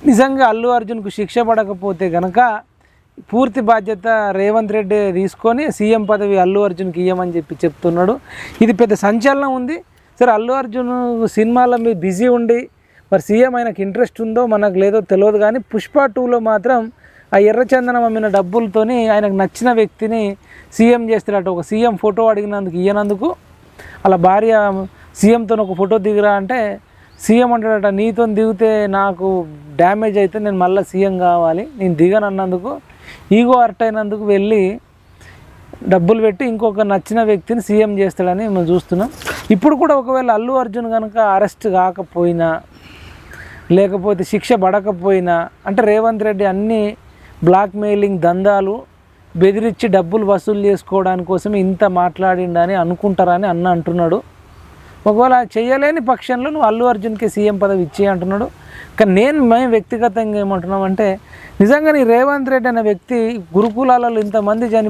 నిజంగా అల్లు అర్జున్కు శిక్ష పడకపోతే కనుక పూర్తి బాధ్యత రేవంత్ రెడ్డి తీసుకొని సీఎం పదవి అల్లు అర్జున్కి ఇవ్వమని చెప్తున్నాడు. ఇది పెద్ద సంచలనం ఉంది. సరే, అల్లు అర్జున్ సినిమాల మీద బిజీ ఉండి మరి సీఎం ఆయనకు ఇంట్రెస్ట్ ఉందో మనకు లేదో తెలియదు, కానీ పుష్ప 2లో మాత్రం ఆ ఎర్రచందనం అమ్మిన డబ్బులతోని ఆయనకు నచ్చిన వ్యక్తిని సీఎం చేస్తాడట. ఒక సీఎం ఫోటో అడిగినందుకు ఇయ్యనందుకు అలా భార్య సీఎంతో ఒక ఫోటో దిగురా అంటే సీఎం అంటాడట, నీతో దిగితే నాకు డ్యామేజ్ అయితే నేను మళ్ళీ సీఎం కావాలి, నేను దిగను అన్నందుకు ఈగో హర్ట్ అయినందుకు వెళ్ళి డబ్బులు పెట్టి ఇంకొక నచ్చిన వ్యక్తిని సీఎం చేస్తాడని మనం చూస్తున్నాం. ఇప్పుడు కూడా ఒకవేళ అల్లు అర్జున్ కనుక అరెస్ట్ కాకపోయినా లేకపోతే శిక్ష పడకపోయినా అంటే రేవంత్ రెడ్డి అన్ని బ్లాక్మెయిలింగ్ దందాలు బెదిరించి డబ్బులు వసూలు చేసుకోవడానికి కోసమే ఇంత మాట్లాడిండని అనుకుంటారని అంటున్నాడు. ఒకవేళ చేయలేని పక్షంలో నువ్వు అల్లు అర్జున్కి సీఎం పదవి ఇచ్చే అంటున్నాడు. కానీ మేము వ్యక్తిగతంగా ఏమంటున్నామంటే నిజంగా నీ రేవంత్ రెడ్డి అనే వ్యక్తి గురుకులాలలో ఇంతమంది